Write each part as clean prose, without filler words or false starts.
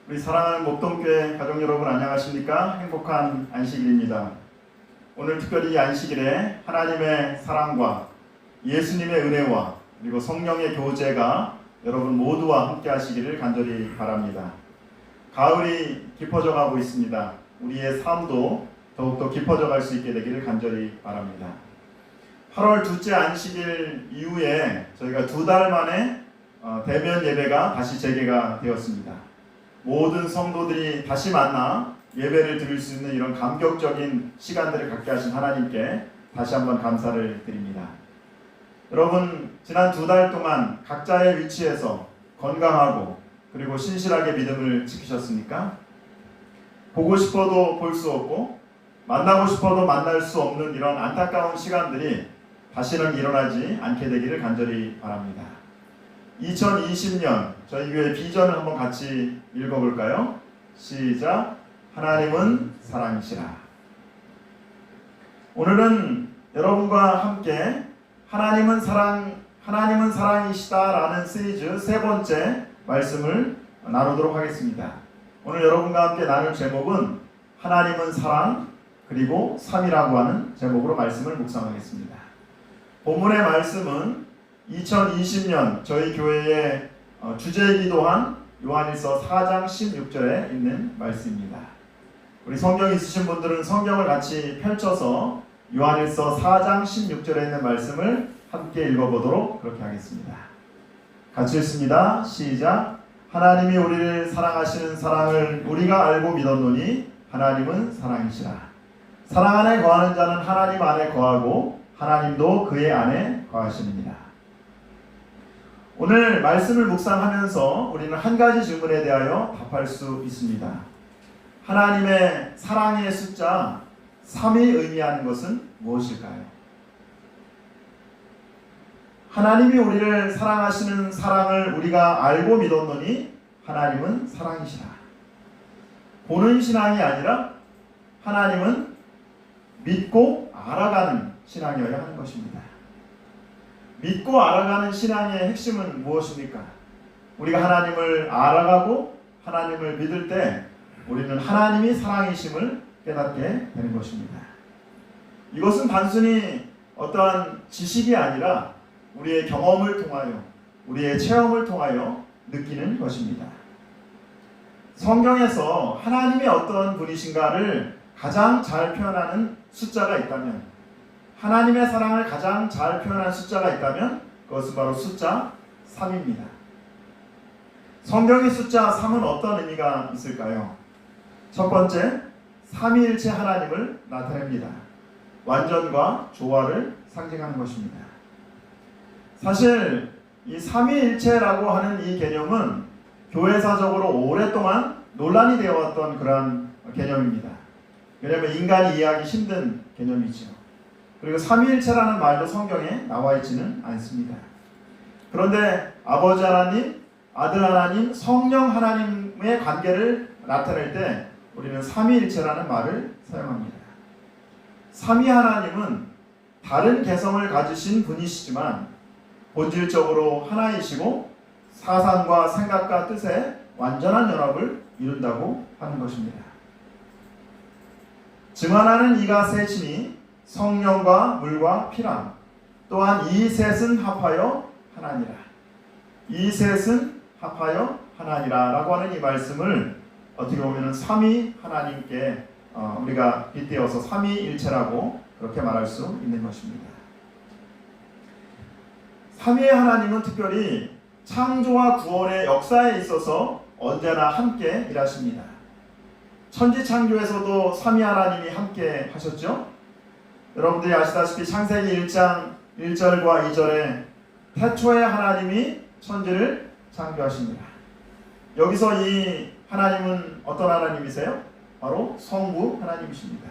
우리 사랑하는 목동교회 가족 여러분 안녕하십니까? 행복한 안식일입니다. 오늘 특별히 이 안식일에 하나님의 사랑과 예수님의 은혜와 그리고 성령의 교제가 여러분 모두와 함께 하시기를 간절히 바랍니다. 가을이 깊어져 가고 있습니다. 우리의 삶도 더욱더 깊어져 갈 수 있게 되기를 간절히 바랍니다. 8월 둘째 안식일 이후에 저희가 2달 만에 대면 예배가 다시 재개가 되었습니다. 모든 성도들이 다시 만나 예배를 드릴 수 있는 이런 감격적인 시간들을 갖게 하신 하나님께 다시 한번 감사를 드립니다. 여러분, 지난 2달 동안 각자의 위치에서 건강하고 그리고 신실하게 믿음을 지키셨습니까? 보고 싶어도 볼 수 없고 만나고 싶어도 만날 수 없는 이런 안타까운 시간들이 다시는 일어나지 않게 되기를 간절히 바랍니다. 2020년 저희 교회 비전을 한번 같이 읽어볼까요? 시작. 하나님은 사랑이시라. 오늘은 여러분과 함께 하나님은 사랑이시다라는 시리즈 3번째 말씀을 나누도록 하겠습니다. 오늘 여러분과 함께 나눌 제목은 하나님은 사랑 그리고 3이라고 하는 제목으로 말씀을 묵상하겠습니다. 본문의 말씀은 2020년 저희 교회의 주제이기도 한 요한일서 4장 16절에 있는 말씀입니다. 우리 성경 있으신 분들은 성경을 같이 펼쳐서 요한일서 4장 16절에 있는 말씀을 함께 읽어보도록 그렇게 하겠습니다. 같이 읽습니다. 시작. 하나님이 우리를 사랑하시는 사랑을 우리가 알고 믿었노니 하나님은 사랑이시라. 사랑 안에 거하는 자는 하나님 안에 거하고 하나님도 그의 안에 거하시느니라. 오늘 말씀을 묵상하면서 우리는 한 가지 질문에 대하여 답할 수 있습니다. 하나님의 사랑의 숫자 3이 의미하는 것은 무엇일까요? 하나님이 우리를 사랑하시는 사랑을 우리가 알고 믿었노니 하나님은 사랑이시라. 보는 신앙이 아니라 하나님은 믿고 알아가는 신앙이어야 하는 것입니다. 믿고 알아가는 신앙의 핵심은 무엇입니까? 우리가 하나님을 알아가고 하나님을 믿을 때 우리는 하나님이 사랑이심을 깨닫게 되는 것입니다. 이것은 단순히 어떠한 지식이 아니라 우리의 경험을 통하여 우리의 체험을 통하여 느끼는 것입니다. 성경에서 하나님이 어떤 분이신가를 가장 잘 표현하는 숫자가 있다면 하나님의 사랑을 가장 잘 표현한 숫자가 있다면 그것은 바로 숫자 3입니다. 성경의 숫자 3은 어떤 의미가 있을까요? 첫 번째, 삼위일체 하나님을 나타냅니다. 완전과 조화를 상징하는 것입니다. 사실 이 삼위일체라고 하는 이 개념은 교회사적으로 오랫동안 논란이 되어왔던 그러한 개념입니다. 왜냐하면 인간이 이해하기 힘든 개념이죠. 그리고 삼위일체라는 말도 성경에 나와 있지는 않습니다. 그런데 아버지 하나님, 아들 하나님, 성령 하나님의 관계를 나타낼 때 우리는 삼위일체라는 말을 사용합니다. 삼위 하나님은 다른 개성을 가지신 분이시지만 본질적으로 하나이시고 사상과 생각과 뜻에 완전한 연합을 이룬다고 하는 것입니다. 증언하는 이가 셋이니 성령과 물과 피라. 또한 이 셋은 합하여 하나니라. 이 셋은 합하여 하나니라 라고 하는 이 말씀을 어떻게 보면 삼위 하나님께 우리가 빗대어서 삼위일체라고 그렇게 말할 수 있는 것입니다. 삼위의 하나님은 특별히 창조와 구원의 역사에 있어서 언제나 함께 일하십니다. 천지창조에서도 삼위 하나님이 함께 하셨죠. 여러분들이 아시다시피 창세기 1장 1절과 2절에 태초에 하나님이 천지를 창조하십니다. 여기서 이 하나님은 어떤 하나님이세요? 바로 성부 하나님이십니다.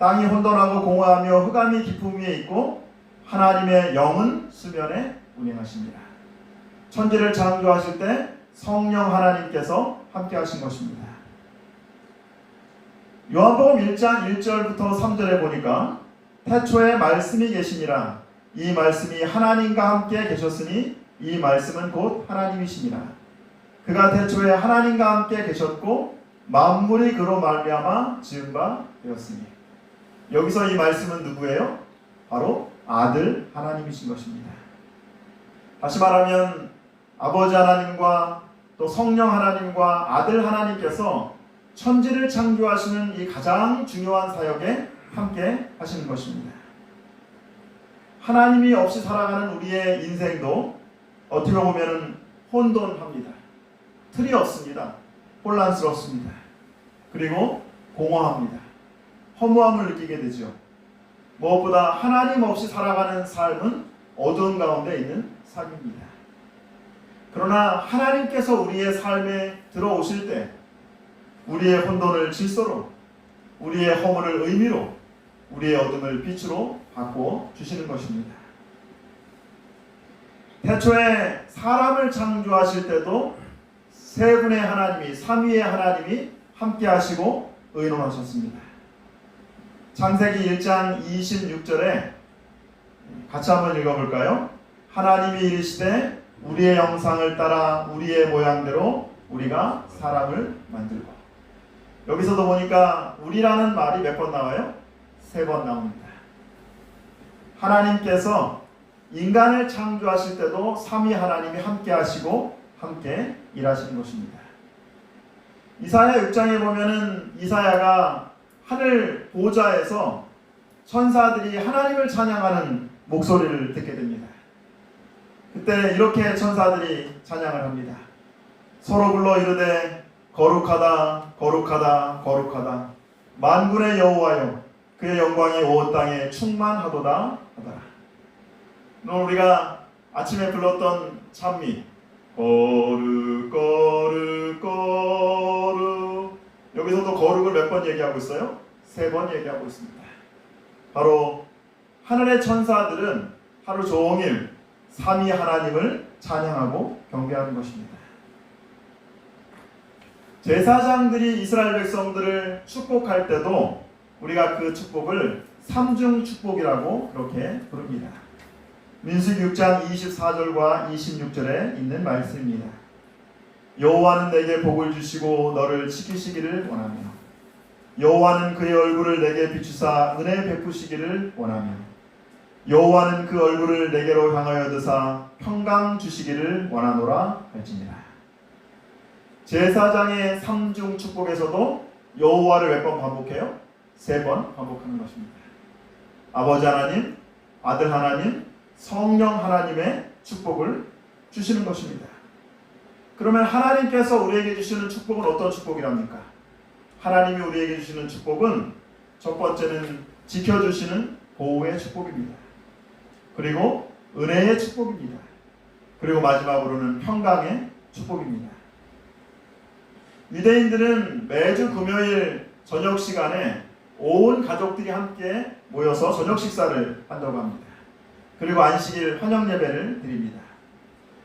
땅이 혼돈하고 공허하며 흑암이 깊음 위에 있고 하나님의 영은 수면에 운행하십니다. 천지를 창조하실 때 성령 하나님께서 함께 하신 것입니다. 요한복음 1장 1절부터 3절에 보니까 태초에 말씀이 계시니라. 이 말씀이 하나님과 함께 계셨으니 이 말씀은 곧 하나님이시니라. 그가 태초에 하나님과 함께 계셨고 만물이 그로 말미암아 지은 바 되었으니. 여기서 이 말씀은 누구예요? 바로 아들 하나님이신 것입니다. 다시 말하면 아버지 하나님과 또 성령 하나님과 아들 하나님께서 천지를 창조하시는 이 가장 중요한 사역에 함께 하시는 것입니다. 하나님이 없이 살아가는 우리의 인생도 어떻게 보면 혼돈합니다. 틀이 없습니다. 혼란스럽습니다. 그리고 공허합니다. 허무함을 느끼게 되죠. 무엇보다 하나님 없이 살아가는 삶은 어두운 가운데 있는 삶입니다. 그러나 하나님께서 우리의 삶에 들어오실 때 우리의 혼돈을 질서로, 우리의 허물을 의미로, 우리의 어둠을 빛으로 바꾸어 주시는 것입니다. 태초에 사람을 창조하실 때도 세 분의 하나님이, 삼위의 하나님이 함께 하시고 의논하셨습니다. 창세기 1장 26절에 같이 한번 읽어볼까요? 하나님이 이르시되 우리의 형상을 따라 우리의 모양대로 우리가 사람을 만들고. 여기서도 보니까 우리라는 말이 몇 번 나와요? 3번 나옵니다. 하나님께서 인간을 창조하실 때도 삼위 하나님이 함께 하시고 함께 일하시는 것입니다. 이사야 6장에 보면은 이사야가 하늘 보좌에서 천사들이 하나님을 찬양하는 목소리를 듣게 됩니다. 그때 이렇게 천사들이 찬양을 합니다. 서로 불러 이르되 거룩하다 거룩하다 거룩하다 만군의 여호와여 그의 영광이 온 땅에 충만하도다 하더라. 오늘 우리가 아침에 불렀던 찬미 거룩 거룩 거룩, 여기서도 거룩을 몇 번 얘기하고 있어요? 3번 얘기하고 있습니다. 바로 하늘의 천사들은 하루 종일 삼위 하나님을 찬양하고 경배하는 것입니다. 제사장들이 이스라엘 백성들을 축복할 때도 우리가 그 축복을 삼중 축복이라고 그렇게 부릅니다. 민수기 6장 24절과 26절에 있는 말씀입니다. 여호와는 내게 복을 주시고 너를 지키시기를 원하며 여호와는 그의 얼굴을 내게 비추사 은혜 베푸시기를 원하며 여호와는 그 얼굴을 내게로 향하여 드사 평강 주시기를 원하노라 할지니라. 제사장의 삼중 축복에서도 여호와를 몇 번 반복해요? 3번 반복하는 것입니다. 아버지 하나님, 아들 하나님, 성령 하나님의 축복을 주시는 것입니다. 그러면 하나님께서 우리에게 주시는 축복은 어떤 축복이랍니까? 하나님이 우리에게 주시는 축복은 첫 번째는 지켜주시는 보호의 축복입니다. 그리고 은혜의 축복입니다. 그리고 마지막으로는 평강의 축복입니다. 유대인들은 매주 금요일 저녁 시간에 온 가족들이 함께 모여서 저녁 식사를 한다고 합니다. 그리고 안식일 환영 예배를 드립니다.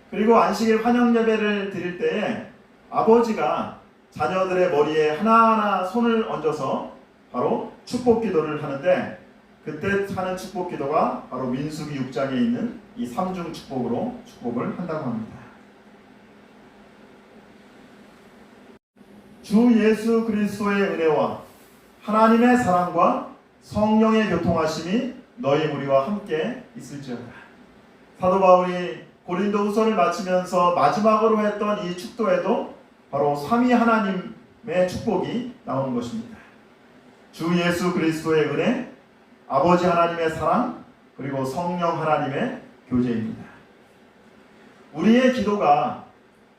그리고 안식일 환영 예배를 드릴 때에 아버지가 자녀들의 머리에 하나하나 손을 얹어서 바로 축복 기도를 하는데, 그때 하는 축복 기도가 바로 민수기 6장에 있는 이 삼중 축복으로 축복을 한다고 합니다. 주 예수 그리스도의 은혜와 하나님의 사랑과 성령의 교통하심이 너희 무리와 함께 있을지어다. 사도 바울이 고린도후서를 마치면서 마지막으로 했던 이 축도에도 바로 삼위 하나님의 축복이 나오는 것입니다. 주 예수 그리스도의 은혜, 아버지 하나님의 사랑, 그리고 성령 하나님의 교제입니다. 우리의 기도가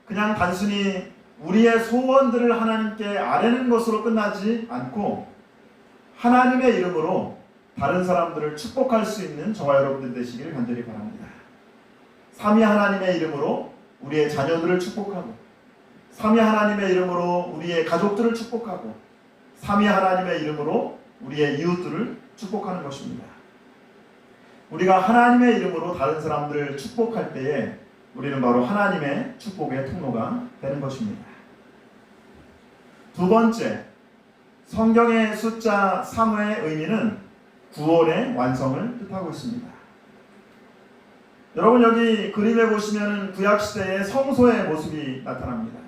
그냥 단순히 우리의 소원들을 하나님께 아뢰는 것으로 끝나지 않고 하나님의 이름으로 다른 사람들을 축복할 수 있는 저와 여러분들 되시길 간절히 바랍니다. 삼위 하나님의 이름으로 우리의 자녀들을 축복하고, 삼위 하나님의 이름으로 우리의 가족들을 축복하고, 삼위 하나님의 이름으로 우리의 이웃들을 축복하는 것입니다. 우리가 하나님의 이름으로 다른 사람들을 축복할 때에 우리는 바로 하나님의 축복의 통로가 되는 것입니다. 두 번째, 성경의 숫자 3의 의미는 구원의 완성을 뜻하고 있습니다. 여러분, 여기 그림에 보시면 구약시대의 성소의 모습이 나타납니다.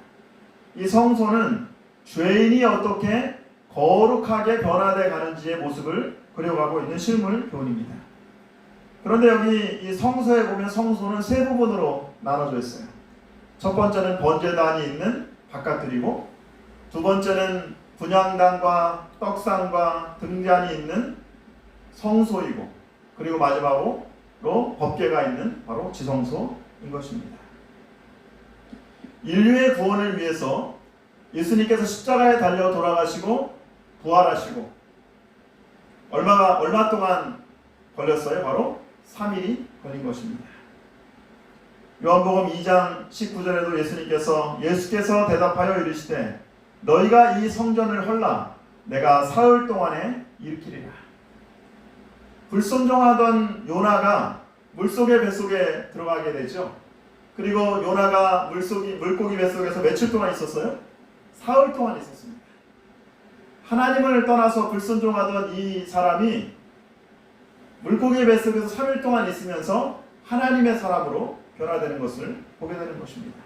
이 성소는 죄인이 어떻게 거룩하게 변화돼 가는지의 모습을 그려가고 있는 실물 교훈입니다. 그런데 여기 이 성소에 보면 성소는 세 부분으로 나눠져 있어요. 첫 번째는 번제단이 있는 바깥들이고, 두 번째는 분향단과 떡상과 등잔이 있는 성소이고, 그리고 마지막으로 법궤가 있는 바로 지성소인 것입니다. 인류의 구원을 위해서 예수님께서 십자가에 달려 돌아가시고 부활하시고 얼마 동안 걸렸어요? 바로 3일이 걸린 것입니다. 요한복음 2장 19절에도 예수께서 대답하여 이르시되 너희가 이 성전을 헐라 내가 사흘 동안에 일으키리라. 불순종하던 요나가 물속의 뱃속에 들어가게 되죠. 그리고 요나가 물고기 뱃속에서 며칠 동안 있었어요? 사흘 동안 있었습니다. 하나님을 떠나서 불순종하던 이 사람이 물고기 뱃속에서 3일 동안 있으면서 하나님의 사람으로 변화되는 것을 보게 되는 것입니다.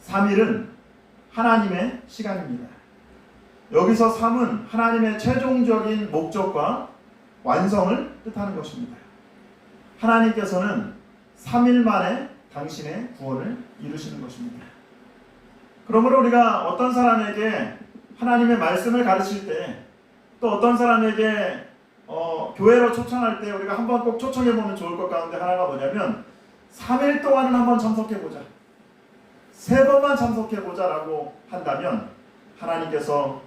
3일은 하나님의 시간입니다. 여기서 3은 하나님의 최종적인 목적과 완성을 뜻하는 것입니다. 하나님께서는 3일 만에 당신의 구원을 이루시는 것입니다. 그러므로 우리가 어떤 사람에게 하나님의 말씀을 가르칠 때, 또 어떤 사람에게 교회로 초청할 때 우리가 한번 꼭 초청해보면 좋을 것 가운데 하나가 뭐냐면 3일 동안은 한번 참석해보자, 3번만 참석해보자 라고 한다면 하나님께서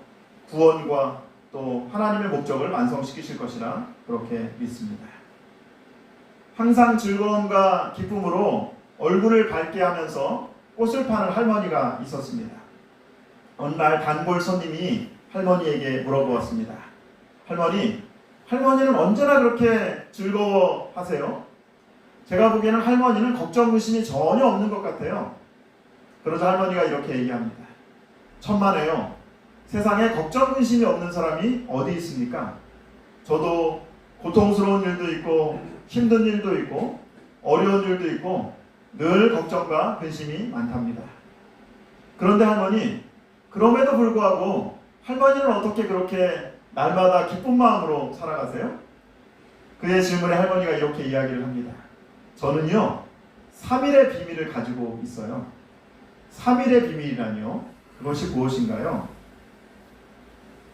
구원과 또 하나님의 목적을 완성시키실 것이라 그렇게 믿습니다. 항상 즐거움과 기쁨으로 얼굴을 밝게 하면서 꽃을 파는 할머니가 있었습니다. 어느 날 단골 손님이 할머니에게 물어보았습니다. 할머니는 언제나 그렇게 즐거워하세요? 제가 보기에는 할머니는 걱정 의심이 전혀 없는 것 같아요. 그러자 할머니가 이렇게 얘기합니다. 천만에요. 세상에 걱정 의심이 없는 사람이 어디 있습니까? 저도 고통스러운 일도 있고 힘든 일도 있고 어려운 일도 있고 늘 걱정과 근심이 많답니다. 그런데 할머니, 그럼에도 불구하고 할머니는 어떻게 그렇게 날마다 기쁜 마음으로 살아가세요? 그의 질문에 할머니가 이렇게 이야기를 합니다. 저는요 3일의 비밀을 가지고 있어요. 3일의 비밀이라뇨? 그것이 무엇인가요?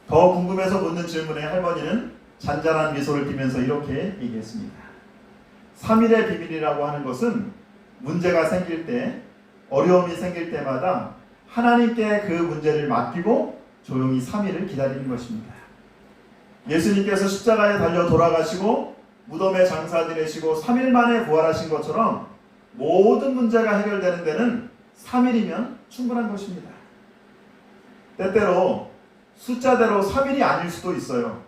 더 궁금해서 묻는 질문에 할머니는 잔잔한 미소를 띠면서 이렇게 얘기했습니다. 3일의 비밀이라고 하는 것은 문제가 생길 때, 어려움이 생길 때마다 하나님께 그 문제를 맡기고 조용히 3일을 기다리는 것입니다. 예수님께서 십자가에 달려 돌아가시고 무덤에 장사 지내시고 3일 만에 부활하신 것처럼 모든 문제가 해결되는 데는 3일이면 충분한 것입니다. 때때로 숫자대로 3일이 아닐 수도 있어요.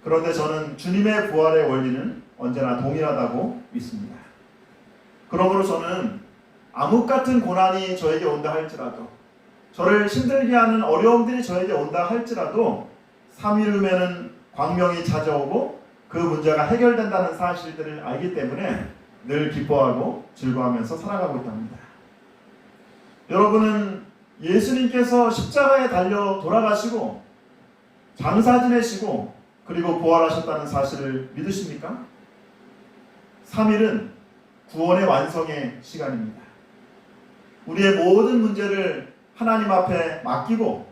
그런데 저는 주님의 부활의 원리는 언제나 동일하다고 믿습니다. 그러므로 저는 암흑 같은 고난이 저에게 온다 할지라도, 저를 힘들게 하는 어려움들이 저에게 온다 할지라도 3일 후에는 광명이 찾아오고 그 문제가 해결된다는 사실들을 알기 때문에 늘 기뻐하고 즐거워하면서 살아가고 있답니다. 여러분은 예수님께서 십자가에 달려 돌아가시고 장사 지내시고 그리고 부활하셨다는 사실을 믿으십니까? 3일은 구원의 완성의 시간입니다. 우리의 모든 문제를 하나님 앞에 맡기고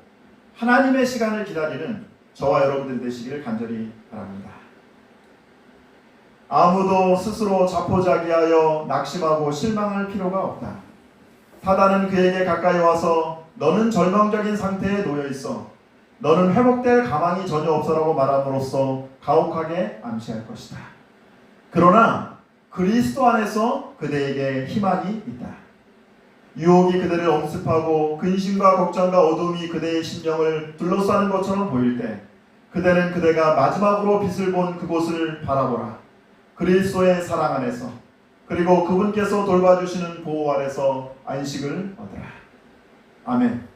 하나님의 시간을 기다리는 저와 여러분들 되시기를 간절히 바랍니다. 아무도 스스로 자포자기하여 낙심하고 실망할 필요가 없다. 사단은 그에게 가까이 와서 너는 절망적인 상태에 놓여 있어. 너는 회복될 가망이 전혀 없어라고 말함으로써 가혹하게 암시할 것이다. 그러나 그리스도 안에서 그대에게 희망이 있다. 유혹이 그대를 엄습하고 근심과 걱정과 어둠이 그대의 심령을 둘러싸는 것처럼 보일 때 그대는 그대가 마지막으로 빛을 본 그곳을 바라보라. 그리스도의 사랑 안에서, 그리고 그분께서 돌봐주시는 보호 아래서 안식을 얻으라. 아멘.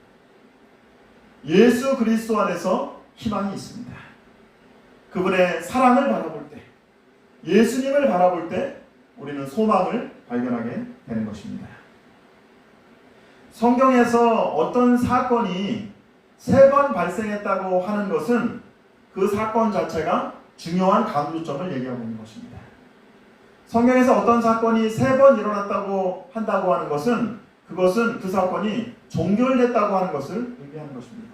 예수 그리스도 안에서 희망이 있습니다. 그분의 사랑을 바라볼 때, 예수님을 바라볼 때 우리는 소망을 발견하게 되는 것입니다. 성경에서 어떤 사건이 3번 발생했다고 하는 것은 그 사건 자체가 중요한 강조점을 얘기하고 있는 것입니다. 성경에서 어떤 사건이 3번 일어났다고 한다고 하는 것은 그것은 그 사건이 종결됐다고 하는 것을 의미하는 것입니다.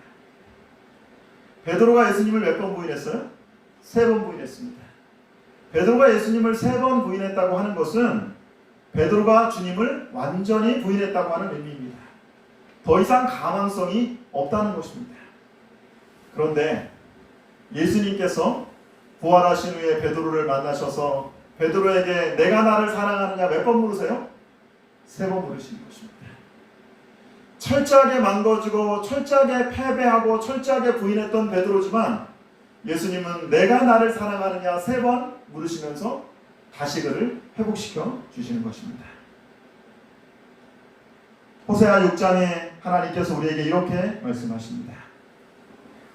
베드로가 예수님을 몇 번 부인했어요? 3번 부인했습니다. 베드로가 예수님을 3번 부인했다고 하는 것은 베드로가 주님을 완전히 부인했다고 하는 의미입니다. 더 이상 가망성이 없다는 것입니다. 그런데 예수님께서 부활하신 후에 베드로를 만나셔서 베드로에게 내가 나를 사랑하느냐 몇 번 물으세요? 3번 물으신 것입니다. 철저하게 망가지고 철저하게 패배하고 철저하게 부인했던 베드로지만 예수님은 내가 나를 사랑하느냐 3번 물으시면서 다시 그를 회복시켜 주시는 것입니다. 호세아 6장에 하나님께서 우리에게 이렇게 말씀하십니다.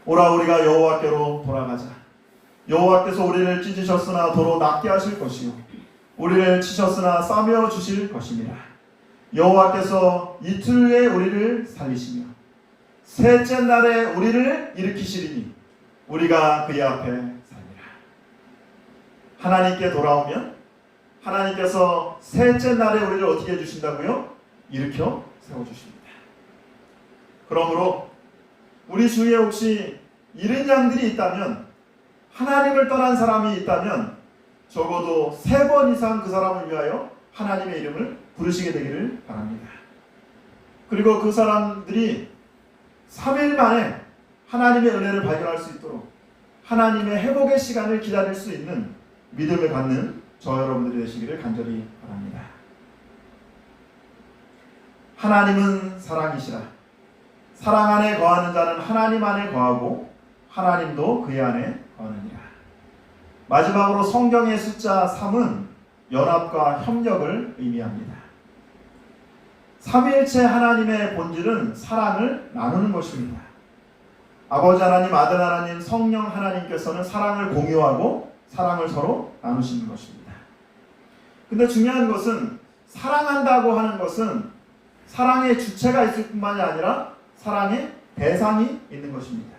오라 우리가 여호와께로 돌아가자. 여호와께서 우리를 찢으셨으나 도로 낫게 하실 것이요 우리를 치셨으나 싸매어 주실 것입니다. 여호와께서 이틀 후에 우리를 살리시며 셋째 날에 우리를 일으키시리니 우리가 그의 앞에 살리라. 하나님께 돌아오면 하나님께서 셋째 날에 우리를 어떻게 해주신다고요? 일으켜 세워주십니다. 그러므로 우리 주위에 혹시 잃은 양들이 있다면, 하나님을 떠난 사람이 있다면 적어도 3번 이상 그 사람을 위하여 하나님의 이름을 부르시게 되기를 바랍니다. 그리고 그 사람들이 3일 만에 하나님의 은혜를 발견할 수 있도록 하나님의 회복의 시간을 기다릴 수 있는 믿음을 갖는 저 여러분들이 되시기를 간절히 바랍니다. 하나님은 사랑이시라. 사랑 안에 거하는 자는 하나님 안에 거하고 하나님도 그의 안에 거하느니라. 마지막으로 성경의 숫자 3은 연합과 협력을 의미합니다. 삼위일체 하나님의 본질은 사랑을 나누는 것입니다. 아버지 하나님, 아들 하나님, 성령 하나님께서는 사랑을 공유하고 사랑을 서로 나누시는 것입니다. 근데 중요한 것은 사랑한다고 하는 것은 사랑의 주체가 있을 뿐만이 아니라 사랑의 대상이 있는 것입니다.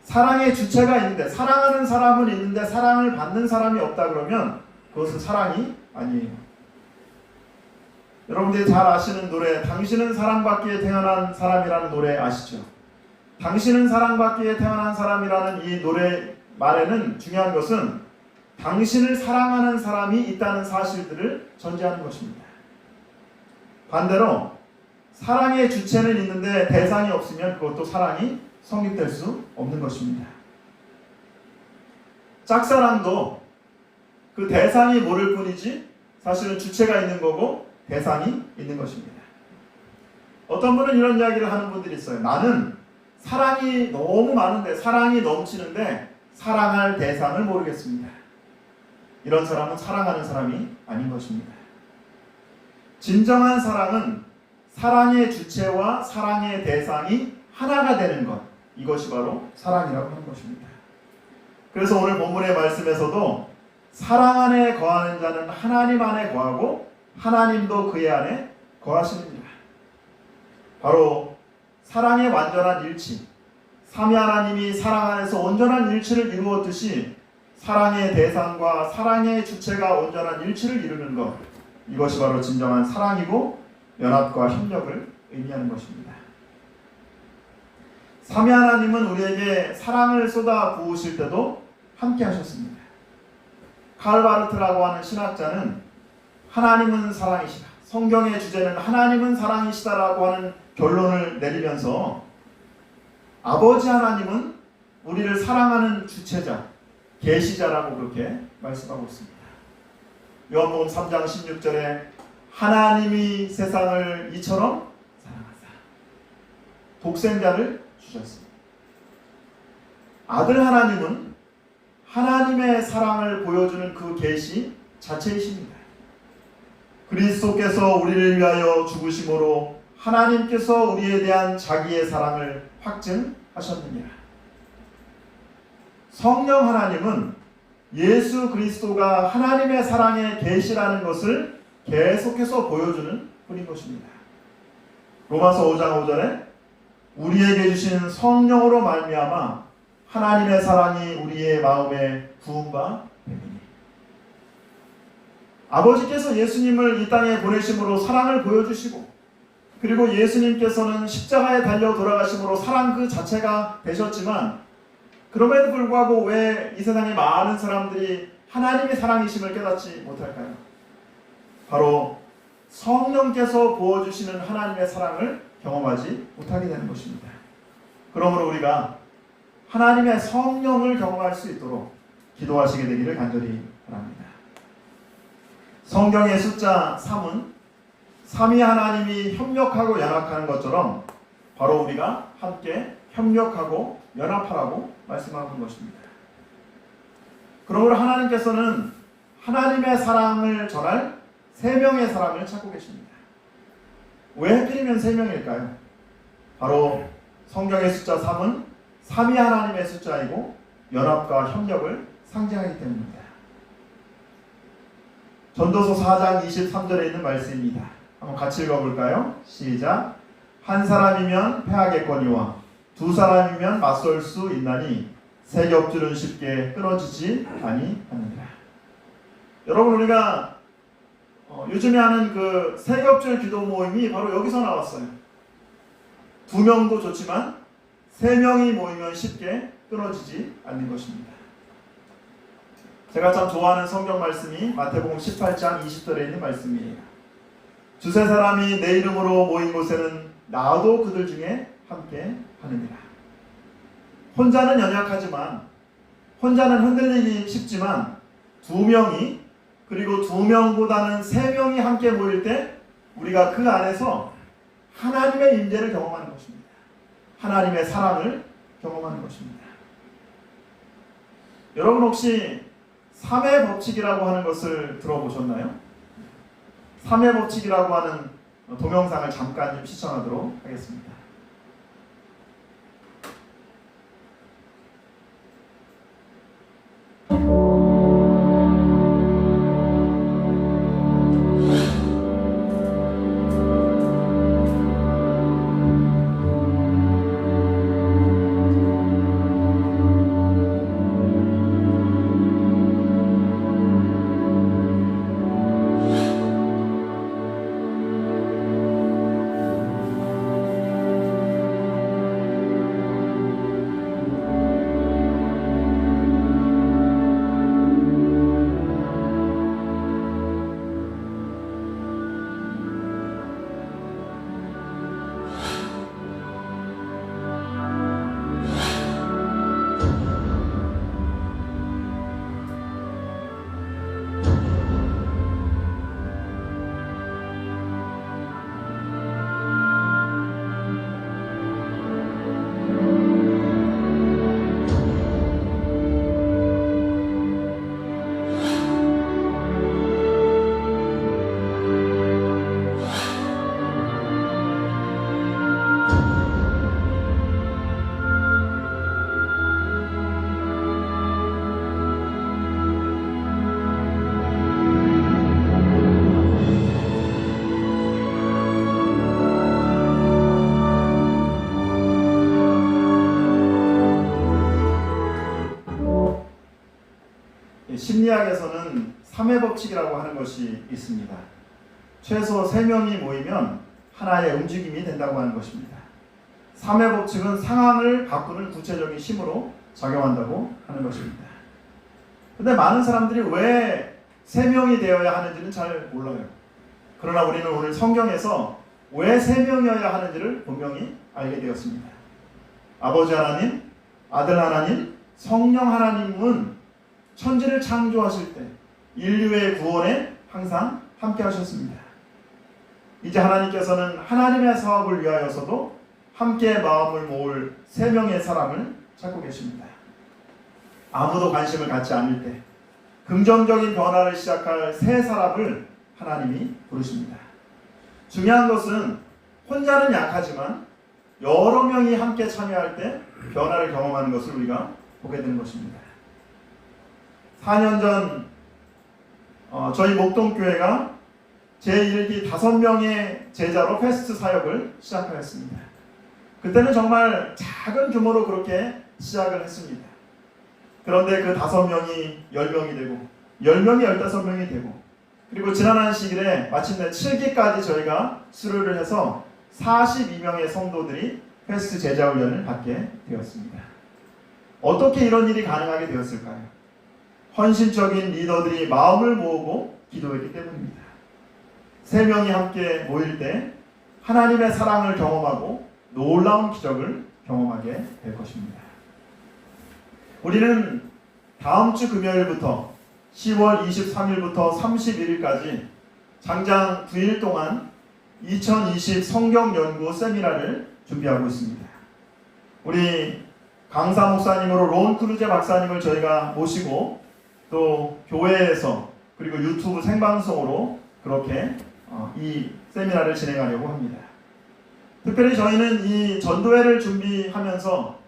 사랑의 주체가 있는데, 사랑하는 사람은 있는데 사랑을 받는 사람이 없다 그러면 그것은 사랑이 아니에요. 여러분들이 잘 아시는 노래, 당신은 사랑받기에 태어난 사람이라는 노래 아시죠? 당신은 사랑받기에 태어난 사람이라는 이 노래 말에는 중요한 것은 당신을 사랑하는 사람이 있다는 사실들을 전제하는 것입니다. 반대로 사랑의 주체는 있는데 대상이 없으면 그것도 사랑이 성립될 수 없는 것입니다. 짝사랑도 그 대상이 모를 뿐이지 사실은 주체가 있는 거고 대상이 있는 것입니다. 어떤 분은 이런 이야기를 하는 분들이 있어요. 나는 사랑이 너무 많은데, 사랑이 넘치는데 사랑할 대상을 모르겠습니다. 이런 사람은 사랑하는 사람이 아닌 것입니다. 진정한 사랑은 사랑의 주체와 사랑의 대상이 하나가 되는 것, 이것이 바로 사랑이라고 하는 것입니다. 그래서 오늘 본문의 말씀에서도 사랑 안에 거하는 자는 하나님 안에 거하고 하나님도 그의 안에 거하시느니라. 바로 사랑의 완전한 일치, 삼위 하나님이 사랑 안에서 온전한 일치를 이루었듯이 사랑의 대상과 사랑의 주체가 온전한 일치를 이루는 것, 이것이 바로 진정한 사랑이고 연합과 협력을 의미하는 것입니다. 삼위 하나님은 우리에게 사랑을 쏟아 부으실 때도 함께 하셨습니다. 칼 바르트라고 하는 신학자는 하나님은 사랑이시다, 성경의 주제는 하나님은 사랑이시다라고 하는 결론을 내리면서 아버지 하나님은 우리를 사랑하는 주체자, 계시자라고 그렇게 말씀하고 있습니다. 요한복음 3장 16절에 하나님이 세상을 이처럼 사랑하사 독생자를 주셨습니다. 아들 하나님은 하나님의 사랑을 보여주는 그 계시 자체이십니다. 그리스도께서 우리를 위하여 죽으심으로 하나님께서 우리에 대한 자기의 사랑을 확증하셨느니라. 성령 하나님은 예수 그리스도가 하나님의 사랑의 계시라는 것을 계속해서 보여주는 분인 것입니다. 로마서 5장 5절에 우리에게 주신 성령으로 말미암아 하나님의 사랑이 우리의 마음에 부음과 되니. 아버지께서 예수님을 이 땅에 보내심으로 사랑을 보여주시고, 그리고 예수님께서는 십자가에 달려 돌아가심으로 사랑 그 자체가 되셨지만, 그럼에도 불구하고 왜 이 세상의 많은 사람들이 하나님의 사랑이심을 깨닫지 못할까요? 바로 성령께서 부어주시는 하나님의 사랑을 경험하지 못하게 되는 것입니다. 그러므로 우리가 하나님의 성령을 경험할 수 있도록 기도하시게 되기를 간절히 바랍니다. 성경의 숫자 3은 삼위 하나님이 협력하고 연합하는 것처럼 바로 우리가 함께 협력하고 연합하라고 말씀하는 것입니다. 그러므로 하나님께서는 하나님의 사랑을 전할 세 명의 사람을 찾고 계십니다. 왜 하필이면 세 명일까요? 바로 성경의 숫자 3은 삼위 하나님의 숫자이고 연합과 협력을 상징하기 때문입니다. 전도서 4장 23절에 있는 말씀입니다. 한번 같이 읽어볼까요? 시작. 한 사람이면 패하겠거니와 두 사람이면 맞설 수 있나니 세 겹줄은 쉽게 끊어지지 아니하느니라. 여러분, 우리가 요즘에 하는 그 세 겹줄 기도 모임이 바로 여기서 나왔어요. 두 명도 좋지만 세 명이 모이면 쉽게 끊어지지 않는 것입니다. 제가 참 좋아하는 성경 말씀이 마태복음 18장 20절에 있는 말씀이에요. 두세 사람이 내 이름으로 모인 곳에는 나도 그들 중에 함께 하느니라. 혼자는 연약하지만, 혼자는 흔들리기 쉽지만 두 명이, 그리고 두 명보다는 세 명이 함께 모일 때 우리가 그 안에서 하나님의 임재를 경험하는 것입니다. 하나님의 사랑을 경험하는 것입니다. 여러분, 혹시 3의 법칙이라고 하는 것을 들어보셨나요? 3의 법칙이라고 하는 동영상을 잠깐 좀 시청하도록 하겠습니다. 심리학에서는 3의 법칙이라고 하는 것이 있습니다. 최소 3명이 모이면 하나의 움직임이 된다고 하는 것입니다. 3의 법칙은 상황을 바꾸는 구체적인 힘으로 작용한다고 하는 것입니다. 그런데 많은 사람들이 왜 3명이 되어야 하는지는 잘 몰라요. 그러나 우리는 오늘 성경에서 왜 3명이어야 하는지를 분명히 알게 되었습니다. 아버지 하나님, 아들 하나님, 성령 하나님은 천지를 창조하실 때 인류의 구원에 항상 함께 하셨습니다. 이제 하나님께서는 하나님의 사업을 위하여서도 함께 마음을 모을 3명의 사람을 찾고 계십니다. 아무도 관심을 갖지 않을 때 긍정적인 변화를 시작할 세 사람을 하나님이 부르십니다. 중요한 것은 혼자는 약하지만 여러 명이 함께 참여할 때 변화를 경험하는 것을 우리가 보게 되는 것입니다. 4년 전 저희 목동교회가 제1기 5명의 제자로 패스트 사역을 시작하였습니다. 그때는 정말 작은 규모로 그렇게 시작을 했습니다. 그런데 그 5명이 10명이 되고 10명이 15명이 되고 그리고 지난 안식일에 마침내 7기까지 저희가 수료를 해서 42명의 성도들이 패스트 제자 훈련을 받게 되었습니다. 어떻게 이런 일이 가능하게 되었을까요? 헌신적인 리더들이 마음을 모으고 기도했기 때문입니다. 3명이 함께 모일 때 하나님의 사랑을 경험하고 놀라운 기적을 경험하게 될 것입니다. 우리는 다음 주 금요일부터 10월 23일부터 31일까지 장장 9일 동안 2020 성경 연구 세미나를 준비하고 있습니다. 우리 강사 목사님으로 론 크루제 박사님을 저희가 모시고 또 교회에서 그리고 유튜브 생방송으로 그렇게 이 세미나를 진행하려고 합니다. 특별히 저희는 이 전도회를 준비하면서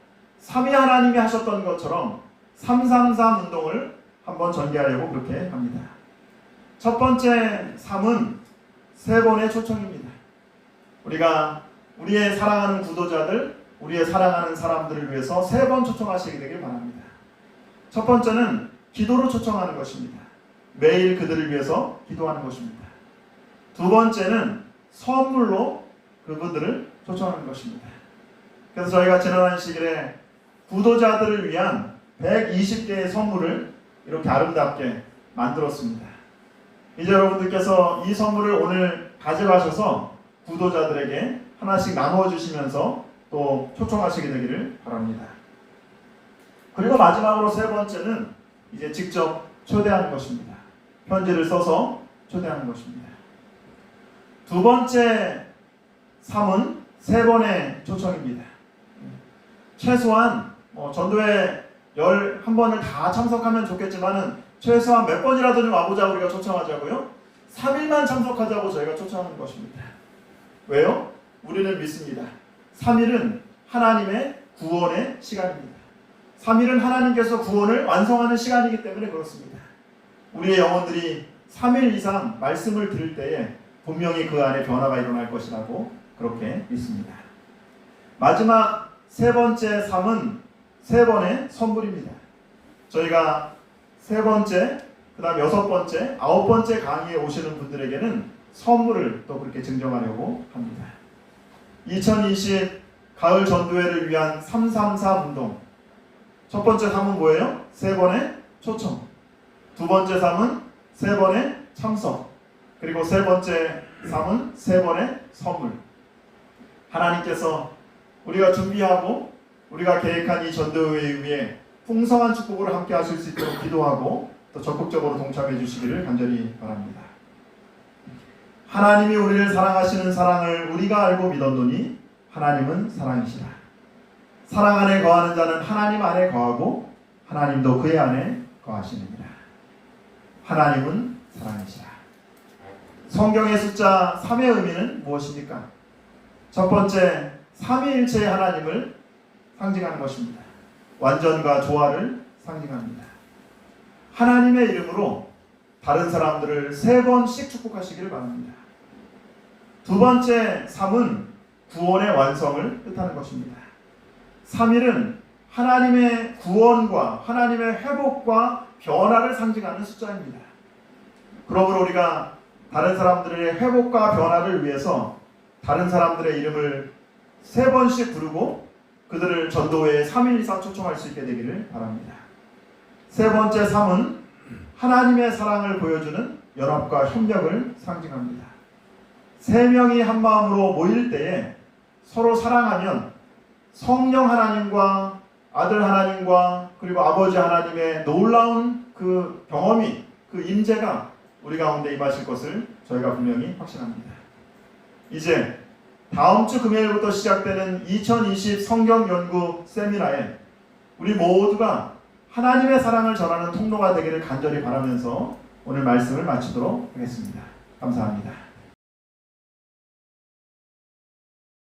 3위 하나님이 하셨던 것처럼 333 운동을 한번 전개하려고 그렇게 합니다. 첫 번째 3은 3번의 초청입니다. 우리가 우리의 사랑하는 구도자들, 우리의 사랑하는 사람들을 위해서 3번 초청하시게 되길 바랍니다. 첫 번째는 기도로 초청하는 것입니다. 매일 그들을 위해서 기도하는 것입니다. 두 번째는 선물로 그분들을 초청하는 것입니다. 그래서 저희가 지난 안식일에 구도자들을 위한 120개의 선물을 이렇게 아름답게 만들었습니다. 이제 여러분들께서 이 선물을 오늘 가져가셔서 구도자들에게 하나씩 나누어 주시면서 또 초청하시게 되기를 바랍니다. 그리고 마지막으로 3번째는 이제 직접 초대하는 것입니다. 편지를 써서 초대하는 것입니다. 두 번째 3은 3번의 초청입니다. 최소한 전도회 11번을 다 참석하면 좋겠지만은 최소한 몇 번이라도 좀 와보자 우리가 초청하자고요. 3일만 참석하자고 저희가 초청하는 것입니다. 왜요? 우리는 믿습니다. 3일은 하나님의 구원의 시간입니다. 3일은 하나님께서 구원을 완성하는 시간이기 때문에 그렇습니다. 우리의 영혼들이 3일 이상 말씀을 들을 때에 분명히 그 안에 변화가 일어날 것이라고 그렇게 믿습니다. 마지막 3번째 3은 3번의 선물입니다. 저희가 3번째, 그 다음 6번째, 9번째 강의에 오시는 분들에게는 선물을 또 그렇게 증정하려고 합니다. 2020 가을 전도회를 위한 333 운동. 첫 번째 3은 뭐예요? 3번의 초청. 두 번째 3은 3번의 참석. 그리고 3번째 3은 3번의 선물. 하나님께서 우리가 준비하고 우리가 계획한 이 전도회에 위해 풍성한 축복을 함께 하실 수 있도록 기도하고 또 적극적으로 동참해 주시기를 간절히 바랍니다. 하나님이 우리를 사랑하시는 사랑을 우리가 알고 믿었노니 하나님은 사랑이시라. 사랑 안에 거하는 자는 하나님 안에 거하고 하나님도 그의 안에 거하시느니라. 하나님은 사랑이시라. 성경의 숫자 3의 의미는 무엇입니까? 첫 번째, 삼위일체의 하나님을 상징하는 것입니다. 완전과 조화를 상징합니다. 하나님의 이름으로 다른 사람들을 3번씩 축복하시기를 바랍니다. 두 번째 3은 구원의 완성을 뜻하는 것입니다. 3일은 하나님의 구원과 하나님의 회복과 변화를 상징하는 숫자입니다. 그러므로 우리가 다른 사람들의 회복과 변화를 위해서 다른 사람들의 이름을 3번씩 부르고 그들을 전도회에 3일 이상 초청할 수 있게 되기를 바랍니다. 세 번째 3은 하나님의 사랑을 보여주는 연합과 협력을 상징합니다. 3명이 한 마음으로 모일 때에 서로 사랑하면 성령 하나님과 아들 하나님과 그리고 아버지 하나님의 놀라운 그 경험이, 그 임재가 우리 가운데 임하실 것을 저희가 분명히 확신합니다. 이제 다음 주 금요일부터 시작되는 2020 성경 연구 세미나에 우리 모두가 하나님의 사랑을 전하는 통로가 되기를 간절히 바라면서 오늘 말씀을 마치도록 하겠습니다. 감사합니다.